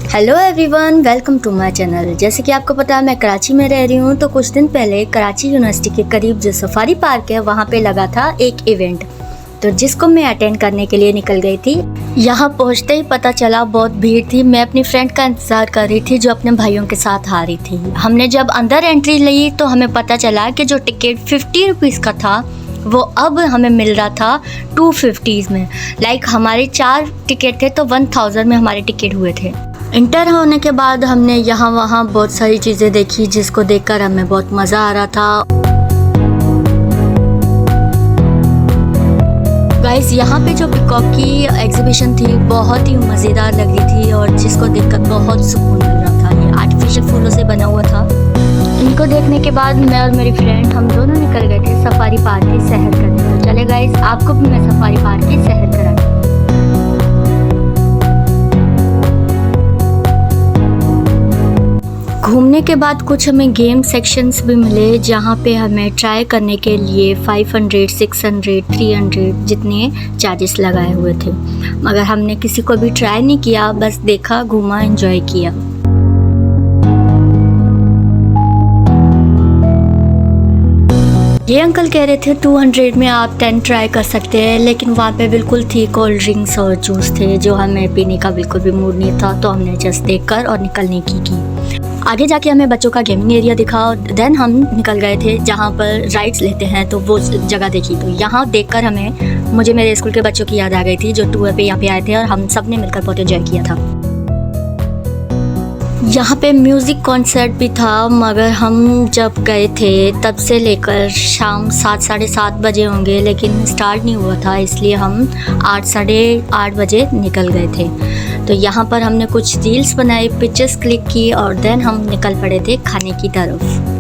Hello everyone, welcome to my channel. जैसे कि आपको पता है मैं कराची में रह रही हूँ, तो कुछ दिन पहले कराची यूनिवर्सिटी के करीब जो सफारी पार्क है वहाँ पे लगा था एक इवेंट, तो जिसको मैं अटेंड करने के लिए निकल गई थी। यहाँ पहुँचते ही पता चला बहुत भीड़ थी। मैं अपनी फ्रेंड का इंतज़ार कर रही थी जो अपने भाइयों के साथ आ रही थी। हमने जब अंदर एंट्री ली तो हमें पता चला कि जो टिकट 50 रुपीज़ का था वो अब हमें मिल रहा था 250 में। लाइक हमारे 4 टिकट थे तो 1000 में हमारे टिकट हुए थे। इंटर होने के बाद हमने यहाँ वहाँ बहुत सारी चीज़ें देखी जिसको देखकर हमें बहुत मज़ा आ रहा था। गाइस, यहाँ पे जो पिकॉक की एग्जीबिशन थी बहुत ही मज़ेदार लग रही थी और जिसको देखकर बहुत सुकून मिल रहा था। ये आर्टिफिशियल फूलों से बना हुआ था। इनको देखने के बाद मैं और मेरी फ्रेंड हम दोनों निकल गए थे सफारी पार्क की सैर करने। तो चले गाइस, आपको भी मैं सफारी पार्क की सैर कराऊंगी। घूमने के बाद कुछ हमें गेम सेक्शंस भी मिले जहाँ पे हमें ट्राई करने के लिए 500, 600, 300 जितने चार्जेस लगाए हुए थे, मगर हमने किसी को भी ट्राई नहीं किया, बस देखा, घूमा, एंजॉय किया। ये अंकल कह रहे थे 200 में आप 10 ट्राई कर सकते हैं, लेकिन वहाँ पे बिल्कुल थी कोल्ड ड्रिंक्स और जूस थे जो हमें पीने का बिल्कुल भी मूड नहीं था, तो हमने जस्ट देखकर और निकलने की। आगे जाके हमें बच्चों का गेमिंग एरिया दिखा और देन हम निकल गए थे जहाँ पर राइड्स लेते हैं, तो वो जगह देखी। तो यहाँ देखकर मुझे मेरे स्कूल के बच्चों की याद आ गई थी जो टूर पे यहाँ पे आए थे और हम सब ने मिलकर बहुत एंजॉय किया था। यहाँ पे म्यूज़िक कॉन्सर्ट भी था, मगर हम जब गए थे तब से लेकर शाम 7, साढ़े 7 बजे होंगे, लेकिन स्टार्ट नहीं हुआ था, इसलिए हम 8, साढ़े 8 बजे निकल गए थे। तो यहाँ पर हमने कुछ रील्स बनाई, पिक्चर्स क्लिक की और देन हम निकल पड़े थे खाने की तरफ।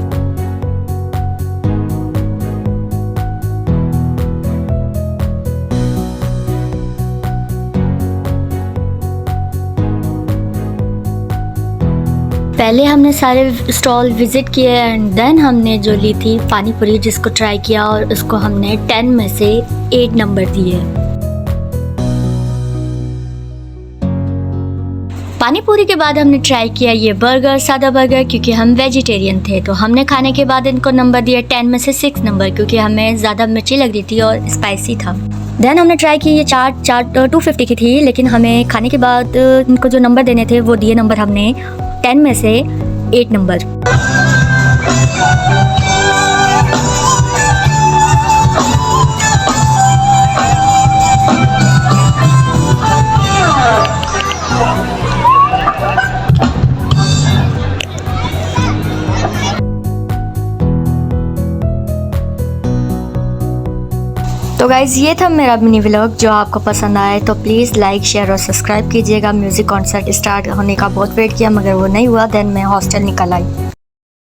पहले हमने सारे स्टॉल विज़िट किए एंड देन हमने जो ली थी पानी पूरी, जिसको ट्राई किया और उसको हमने 10 में से 8 नंबर दिए। पानी पूरी के बाद हमने ट्राई किया ये बर्गर, सादा बर्गर, क्योंकि हम वेजिटेरियन थे। तो हमने खाने के बाद इनको नंबर दिया 10 में से 6 नंबर, क्योंकि हमें ज़्यादा मिर्ची लग रही थी और स्पाइसी था। देन हमने ट्राई की ये चाट 250 की थी, लेकिन हमें खाने के बाद इनको जो नंबर देने थे वो दिए नंबर हमने 10 में से 8 नंबर। तो गाइज़, ये था मेरा मिनी व्लॉग। जो आपको पसंद आए तो प्लीज़ लाइक, शेयर और सब्सक्राइब कीजिएगा। म्यूज़िक कॉन्सर्ट स्टार्ट होने का बहुत वेट किया मगर वो नहीं हुआ, देन मैं हॉस्टल निकल आई।